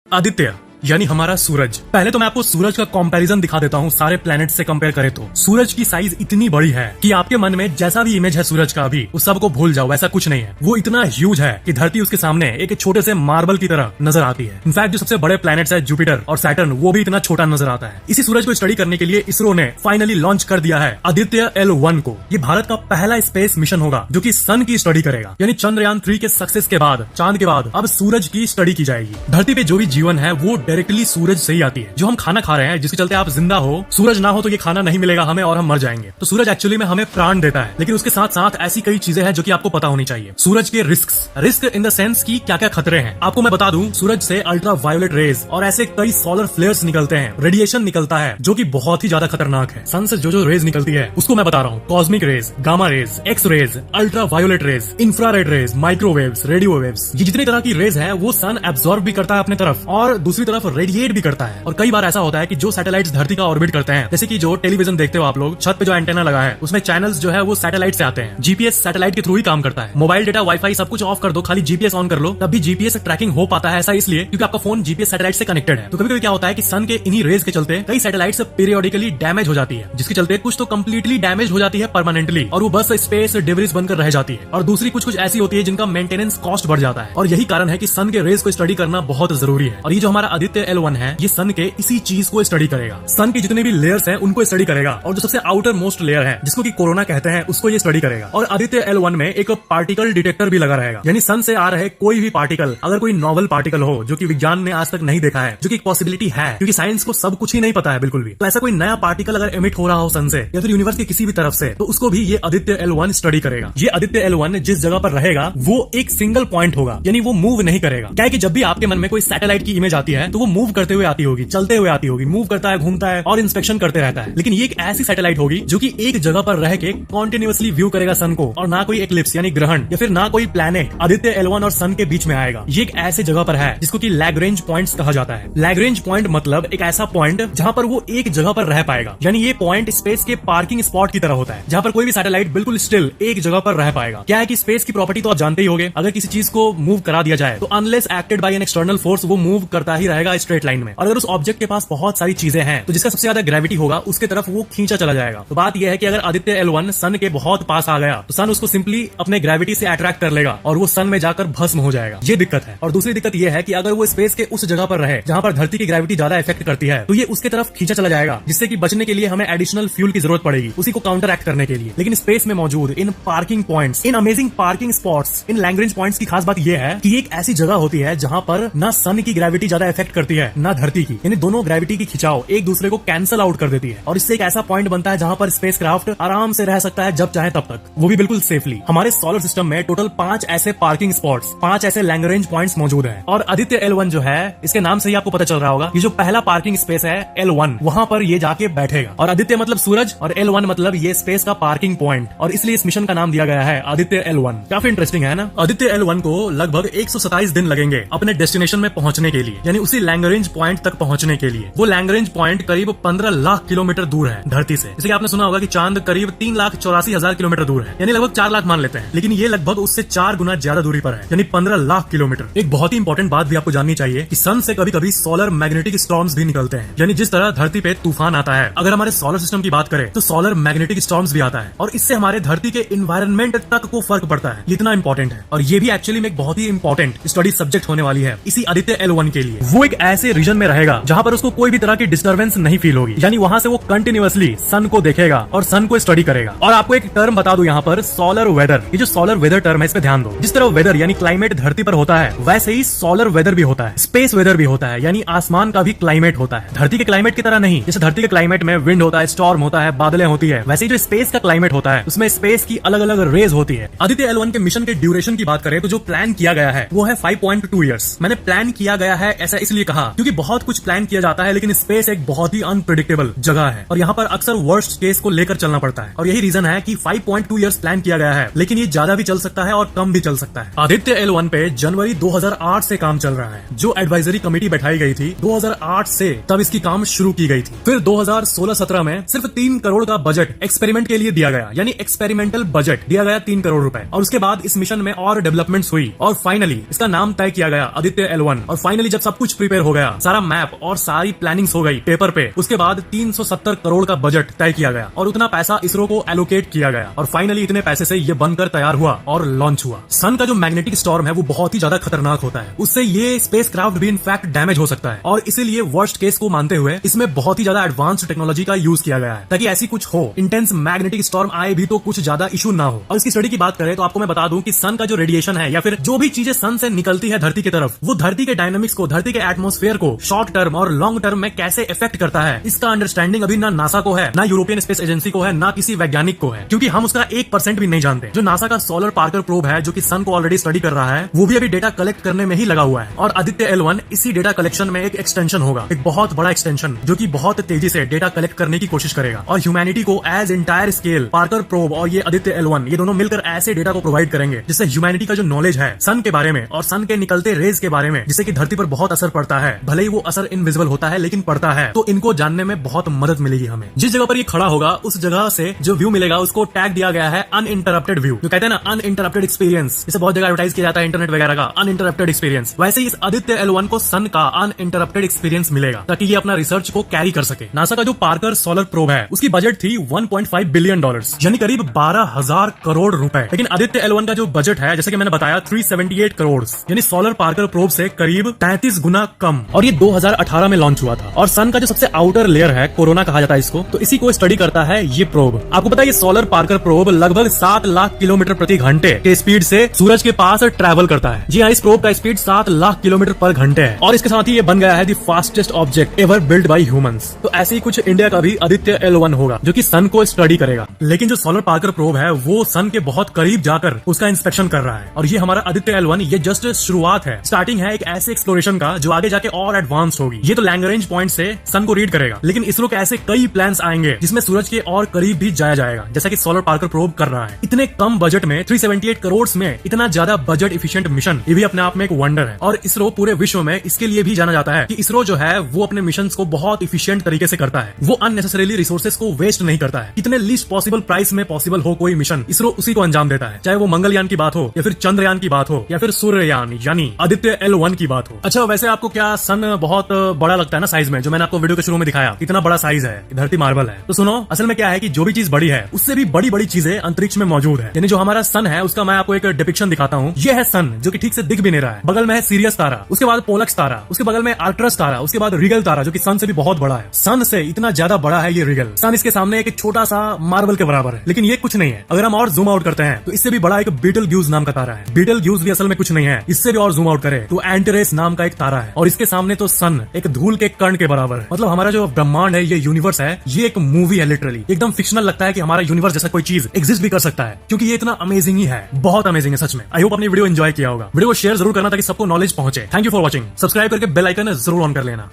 आदित्य यानी हमारा सूरज। पहले तो मैं आपको सूरज का कंपैरिजन दिखा देता हूँ सारे प्लैनेट से कंपेयर करें तो सूरज की साइज इतनी बड़ी है कि आपके मन में जैसा भी इमेज है सूरज का अभी उस सबको भूल जाओ, वैसा कुछ नहीं है। वो इतना ह्यूज है कि धरती उसके सामने एक छोटे से मार्बल की तरह नजर आती है। इनफैक्ट जो सबसे बड़े प्लैनेट्स है जुपिटर और सैटर्न, वो भी इतना छोटा नजर आता है। इसी सूरज को स्टडी करने के लिए इसरो ने फाइनली लॉन्च कर दिया है आदित्य L1 को। ये भारत का पहला स्पेस मिशन होगा जो कि सन की स्टडी करेगा। यानी चंद्रयान 3 के सक्सेस के बाद, चांद के बाद अब सूरज की स्टडी की जाएगी। धरती पे जो भी जीवन है वो डायरेक्टली सूरज ही आती है। जो हम खाना खा रहे हैं, जिसके चलते आप जिंदा हो, सूरज ना हो तो ये खाना नहीं मिलेगा हमें और हम मर जाएंगे। तो सूरज एक्चुअली में हमें प्राण देता है, लेकिन उसके साथ साथ ऐसी कई चीजें हैं जो कि आपको पता होनी चाहिए। सूरज के रिस्क इन द सेंस की क्या क्या खतरे हैं आपको मैं बता दूं। सूरज से अल्ट्रा वायोलेट रेज और ऐसे कई सोलर फ्लेयर्स निकलते हैं, रेडिएशन निकलता है जो कि बहुत ही ज्यादा खतरनाक है। सन से जो रेज निकलती है उसको मैं बता रहा हूँ। Cosmic rays, gamma rays, x rays, ultraviolet rays, infrared rays, microwaves, radio waves, ये जितनी तरह की रेज है वो सन एब्जॉर्ब भी करता है अपने तरफ और दूसरी तरफ रेडिएट भी करता है। और कई बार ऐसा होता है कि जो सैटेलाइट्स धरती का ऑर्बिट करते हैं, जैसे कि जो टेलीविजन देखते हो आप लोग, छत पे जो एंटेना लगा है उसमें चैनल्स जो है वो सैटेलाइट से आते हैं। जीपीएस सैटेलाइट के थ्रू ही काम करता है। मोबाइल डेटा, वाईफाई सब कुछ ऑफ कर दो, खाली जीपीएस ऑन कर लो, तब भी जीपीएस ट्रैकिंग हो पाता है। ऐसा इसलिए क्योंकि आपका फोन जीपीएस सैटेलाइट से कनेक्टेड है। तो कभी कभी क्या होता है कि सन के इन्हीं रेज के चलते कई सैटेलाइट्स पीरियोडिकली डैमेज हो जाती है, जिसके चलते कुछ तो कंप्लीटली डैमेज हो जाती है परमानेंटली और वो बस स्पेस डिब्रिस बनकर रह जाती है, और दूसरी कुछ ऐसी होती है जिनका मेंटेनेंस कॉस्ट बढ़ जाता है। और यही कारण है कि सन के रेज को स्टडी करना बहुत जरूरी है। और ये जो हमारा आदित्य L1 है, ये सन के इसी चीज को स्टडी करेगा। सन की जितने भी लेयर्स हैं उनको स्टडी करेगा, और जो सबसे आउटर मोस्ट लेयर है जिसको कि कोरोना कहते हैं उसको ये स्टडी करेगा। और आदित्य L1 में एक पार्टिकल डिटेक्टर भी लगा रहेगा, यानी सन से आ रहे कोई भी पार्टिकल, अगर कोई नॉवल पार्टिकल हो जो कि विज्ञान ने आज तक नहीं देखा है, जो कि एक पॉसिबिलिटी है क्योंकि साइंस को सब कुछ ही नहीं पता है बिल्कुल भी, तो ऐसा कोई नया पार्टिकल अगर एमिट हो रहा हो सन से या फिर यूनिवर्स की किसी भी तरफ से, तो उसको भी ये आदित्य L1 स्टडी करेगा। ये आदित्य L1 जिस जगह पर रहेगा वो एक सिंगल पॉइंट होगा, यानी वो मूव नहीं करेगा। क्या है कि जब भी आपके मन में कोई सैटेलाइट की इमेज आती है तो वो मूव करते हुए आती होगी, चलते हुए आती होगी, मूव करता है, घूमता है और इंस्पेक्शन करते रहता है। लेकिन ये एक ऐसी सैटेलाइट होगी जो कि एक जगह पर रह के कॉन्टिन्यूअसली व्यू करेगा सन को, और ना कोई एक्लिप्स यानी ग्रहण या फिर ना कोई प्लैनेट आदित्य L1 और सन के बीच में आएगा। ये एक ऐसे जगह पर है जिसको कि लैग्रेंज पॉइंट्स कहा जाता है। लैग्रेंज पॉइंट मतलब एक ऐसा पॉइंट जहां पर वो एक जगह पर रह पाएगा, यानी ये पॉइंट स्पेस के पार्किंग स्पॉट की तरह होता है, जहां पर कोई भी सैटेलाइट बिल्कुल स्टिल एक जगह पर रह पाएगा। क्या है कि स्पेस की प्रॉपर्टी तो आप जानते ही होंगे, अगर किसी चीज को मूव करा दिया जाए तो unless acted by an external force वो मूव करता ही रहेगा स्ट्रेट लाइन में। और अगर उस ऑब्जेक्ट के पास बहुत सारी चीजें हैं तो जिसका सबसे ज्यादा ग्रेविटी होगा उसके तरफ वो खींचा चला जाएगा। तो बात यह है कि अगर आदित्य L1 सन के बहुत पास आ गया तो सन उसको सिंपली अपने ग्रेविटी से अट्रैक्ट कर लेगा और वो सन में जाकर भस्म हो जाएगा। ये दिक्कत है। और दूसरी दिक्कत यह है कि अगर वो स्पेस के उस जगह पर रहे जहां पर धरती की ग्रेविटी ज्यादा इफेक्ट करती है तो ये उसके तरफ खींचा चला जाएगा, जिससे कि बचने के लिए हमें एडिशनल फ्यूल की जरूरत पड़ेगी उसी को काउंटर एक्ट करने के लिए। लेकिन स्पेस में मौजूद इन पार्किंग पॉइंट्स, इन अमेजिंग पार्किंग स्पॉट्स, इन लैग्रेंज पॉइंट्स की खास बात यह है कि एक ऐसी जगह होती है जहां पर ना सन की ग्रेविटी ज्यादा इफेक्ट करती है ना धरती की, यानी दोनों ग्रेविटी की खिंचाव एक दूसरे को कैंसल आउट कर देती है। और इससे एक ऐसा पॉइंट बनता है जहां पर स्पेसक्राफ्ट आराम से रह सकता है जब चाहे तब तक, वो भी बिल्कुल सेफली। हमारे सोलर सिस्टम में टोटल 5 ऐसे पार्किंग स्पॉट्स, 5 ऐसे लैग्रेंज पॉइंट्स मौजूद हैं। और आदित्य L1 जो है, इसके नाम से ही आपको पता चल रहा होगा, ये जो पहला पार्किंग स्पेस है L1, वहां पर ये जाके बैठेगा। और आदित्य मतलब सूरज और L1 मतलब ये स्पेस का पार्किंग पॉइंट, और इसलिए इस मिशन का नाम दिया गया है आदित्य L1। काफी इंटरेस्टिंग है ना। आदित्य L1 को लगभग 127 दिन लगेंगे अपने डेस्टिनेशन में पहुंचने के लिए, यानी उसी लैग्रेंज पॉइंट तक पहुंचने के लिए। वो लैग्रेंज पॉइंट करीब 15 लाख किलोमीटर दूर है धरती से। जैसे कि आपने सुना होगा कि चांद करीब 3,84,000 किलोमीटर दूर है, यानी लगभग 4 लाख मान लेते हैं, लेकिन ये लगभग उससे 4 गुना ज्यादा दूरी पर है, यानी 15 लाख किलोमीटर। एक बहुत ही इंपॉर्टेंट बात भी आपको जाननी चाहिए कि सन से कभी कभी सोलर मैग्नेटिक स्टॉर्म्स भी निकलते हैं, यानी जिस तरह धरती पे तूफान आता है, अगर हमारे सोलर सिस्टम की बात करें तो सोलर मैग्नेटिक स्टॉर्म्स भी आता है, और इससे हमारे धरती के इन्वायरमेंट तक को फर्क पड़ता है। ये इतना इंपॉर्टेंट है, और ये भी एक्चुअली में एक बहुत ही इंपॉर्टेंट स्टडी सब्जेक्ट होने वाली है इसी आदित्य L1 के लिए। वो एक ऐसे रीजन में रहेगा जहां पर उसको कोई भी तरह की डिस्टर्बेंस नहीं फील होगी, यानी वहां से वो कंटिन्यूअसली सन को देखेगा और सन को स्टडी करेगा। और आपको एक टर्म बता दूं यहाँ पर, सोलर वेदर। ये जो सोलर वेदर टर्म है इस पे ध्यान दो। जिस तरह वेदर यानी क्लाइमेट धरती पर होता है, वैसे ही सोलर वेदर भी होता है, स्पेस वेदर भी होता है, यानी आसमान का भी क्लाइमेट होता है। धरती के क्लाइमेट की तरह नहीं, जैसे धरती के क्लाइमेट में विंड होता है, स्टॉर्म होता है, बादलें होती है, वैसे ही जो स्पेस का क्लाइमेट होता है उसमें स्पेस की अलग अलग रेज होती है। आदित्य L1 के मिशन के ड्यूरेशन की बात करें तो जो प्लान किया गया है वो है 5.2 ईयर्स। मैंने प्लान किया गया है ऐसा इसलिए कहा क्योंकि बहुत कुछ प्लान किया जाता है, लेकिन स्पेस एक बहुत ही अनप्रेडिक्टेबल जगह है और यहाँ पर अक्सर वर्स्ट केस को लेकर चलना पड़ता है। और यही रीजन है कि 5.2 ईयर्स प्लान किया गया है, लेकिन ये ज्यादा भी चल सकता है और कम भी चल सकता है। आदित्य L1 पे जनवरी 2008 से काम चल रहा है। जो एडवाइजरी कमेटी बैठाई गई थी 2008 से, तब इसकी काम शुरू की गई थी। फिर 2016-17 में सिर्फ 3 करोड़ का बजट एक्सपेरिमेंट के लिए दिया गया, यानी एक्सपेरिमेंटल बजट दिया गया 3 करोड़ रुपए। और उसके बाद इस मिशन में और डेवलपमेंट्स हुई और फाइनली इसका नाम तय किया गया आदित्य L1। और फाइनली जब सब कुछ प्रिपेयर हो गया, सारा मैप और सारी प्लानिंग्स हो गई पेपर पे। उसके बाद 370 करोड़ का बजट तय किया गया और उतना पैसा इसरो को एलोकेट किया गया और फाइनली इतने पैसे से ये बनकर तैयार हुआ और लॉन्च हुआ। सन का जो मैग्नेटिक स्टॉर्म है वो बहुत ही ज्यादा खतरनाक होता है, उससे ये स्पेसक्राफ्ट भी इनफैक्ट डैमेज हो सकता है और इसीलिए वर्स्ट केस को मानते हुए इसमें बहुत ही ज्यादा एडवांस्ड टेक्नोलॉजी का यूज किया गया है ताकि ऐसी कुछ हो, इंटेंस मैग्नेटिक स्टॉर्म आए भी तो कुछ ज्यादा इशू ना हो। और इसकी स्टडी की बात करें तो आपको मैं बता दूं कि सन का जो रेडिएशन है या फिर जो भी चीजें सन से निकलती है धरती की तरफ, वो धरती के डायनामिक्स को, धरती के एटमॉस्फेयर को शॉर्ट टर्म और लॉन्ग टर्म में कैसे इफेक्ट करता है, इसका अंडरस्टैंडिंग अभी ना नासा को है, ना यूरोपियन स्पेस एजेंसी को है, ना किसी वैज्ञानिक को है, क्योंकि हम उसका 1% भी नहीं जानते। जो नासा का सोलर पार्कर प्रोब है जो कि सन को ऑलरेडी स्टडी कर रहा है, वो भी अभी डेटा कलेक्ट करने में ही लगा हुआ है और आदित्य L1 इसी डेटा कलेक्शन में एक एक्सटेंशन होगा, एक बहुत बड़ा एक्सटेंशन जो कि बहुत तेजी से डेटा कलेक्ट करने की कोशिश करेगा और ह्यूमैनिटी को as entire scale Parker probe और ये आदित्य L1 ये दोनों मिलकर ऐसे डेटा को प्रोवाइड करेंगे जिससे ह्यूमैनिटी का जो नॉलेज है सन के बारे में और सन के निकलते रेज के बारे में, जिससे कि धरती पर बहुत असर पड़ता है, भले ही वो असर इनविजिबल होता है लेकिन पड़ता है, तो इनको जानने में बहुत मदद मिलेगी हमें। जिस जगह पर ये खड़ा होगा उस जगह से जो व्यू मिलेगा उसको टैग दिया गया है अनइंटरप्टेड व्यू, जो कहते हैं ना अनइंटरप्टेड एक्सपीरियंस। इसे बहुत जगह एडवर्टाइज किया जाता है इंटरनेट वगैरह का, अनइंटरप्टेड एक्सपीरियंस। वैसे ही इस आदित्य L1 को सन का अनइंटरप्टेड एक्सपीरियंस मिलेगा ताकि ये अपना रिसर्च को कैरी कर सके। नासा का जो पार्कर सोलर प्रोब है उसकी बजट थी $1.5 बिलियन, यानी करीब 12,000 करोड़ रुपए। लेकिन आदित्य L1 का जो बजट है जैसे कि मैंने बताया 378 करोड़, यानी सोलर पार्कर प्रोब से करीब 33 गुना कम, और ये 2018 में लॉन्च हुआ था। और सन का जो सबसे आउटर लेयर है, कोरोना कहा जाता है इसको, तो इसी को स्टडी करता है ये प्रोब। आपको पता है ये सोलर पार्कर प्रोब लगभग 7 लाख किलोमीटर प्रति घंटे के स्पीड से सूरज के पास ट्रैवल करता है। जी हाँ, इस प्रोब का स्पीड 7 लाख किलोमीटर पर घंटे है और इसके साथ ही ये बन गया है the fastest object ever build by humans. तो ऐसे ही कुछ इंडिया का भी आदित्य L1 होगा जो कि सन को स्टडी करेगा। लेकिन जो सोलर पार्कर प्रोब है वो सन के बहुत करीब जाकर उसका इंस्पेक्शन कर रहा है और ये हमारा आदित्य L1 ये जस्ट शुरुआत है, स्टार्टिंग है एक ऐसे एक्सप्लोरेशन का जो आगे जाके और एडवांस होगी। ये तो लैंग्रेंज पॉइंट से सन को रीड करेगा, लेकिन इसरो के ऐसे कई प्लान्स आएंगे जिसमें सूरज के और करीब भी जाया जाएगा, जैसा कि सोलर पार्कर प्रोब कर रहा है। इतने कम बजट में 378 करोड़ में इतना ज्यादा बजट इफिशिएंट मिशन, ये भी अपने आप में एक वंडर है। और इसरो पूरे विश्व में इसके लिए भी जाना जाता है कि इसरो जो है वो अपने मिशन को बहुत इफिशिएंट तरीके से करता है, वो अननेसेसरीली रिसोर्सेज को वेस्ट नहीं करता है। कितने लीस्ट पॉसिबल प्राइस में पॉसिबल हो कोई मिशन, इसरो उसी को अंजाम देता है, चाहे वो मंगलयान की बात हो या फिर चंद्रयान की बात हो या फिर सूर्ययान यानी आदित्य L1 की बात हो। अच्छा, वैसे आपको क्या सन बहुत बड़ा लगता है ना साइज में, जो मैंने आपको वीडियो के शुरू में दिखाया, इतना बड़ा साइज है, धरती मार्बल है। तो सुनो, असल में क्या है कि जो भी चीज बड़ी है उससे भी बड़ी बड़ी चीजें अंतरिक्ष में मौजूद है। यानी जो हमारा सन है उसका मैं आपको एक डिपिक्शन दिखाता हूँ। ये है सन जो कि ठीक से दिख भी नहीं रहा है, बगल में है सीरियस तारा, उसके बाद पोलक्स तारा, उसके बगल में आर्कटरस तारा, उसके बाद रिगल तारा जो कि सन से भी बहुत बड़ा है। सन से इतना ज्यादा बड़ा है ये रिगल। सन इसके सामने एक छोटा सा मार्बल के बराबर है, लेकिन ये कुछ नहीं है। अगर हम और जूम आउट करते हैं तो इससे भी बड़ा एक बीटल ग्यूज नाम का तारा है। बीटल ग्यूज भी असल में कुछ नहीं है, इससे भी और जूम आउट करे तो एंटेरेस नाम का एक तारा है और इसके सामने तो सन एक धूल के कण के बराबर है। मतलब हमारा जो ब्रह्मांड है, ये यूनिवर्स है, ये एक मूवी है लिटरली। एकदम फिक्शनल लगता है कि हमारा यूनिवर्स जैसा कोई चीज एग्जिस्ट भी कर सकता है, क्योंकि ये इतना अमेजिंग ही है, बहुत अमेजिंग है सच में। आई होप अपनी वीडियो एंजॉय किया होगा। वीडियो को शेयर जरूर करना ताकि सबको नॉलेज पहुंचे। Thank you for watching. Subscribe करके बेल आइकन जरूर ऑन कर लेना।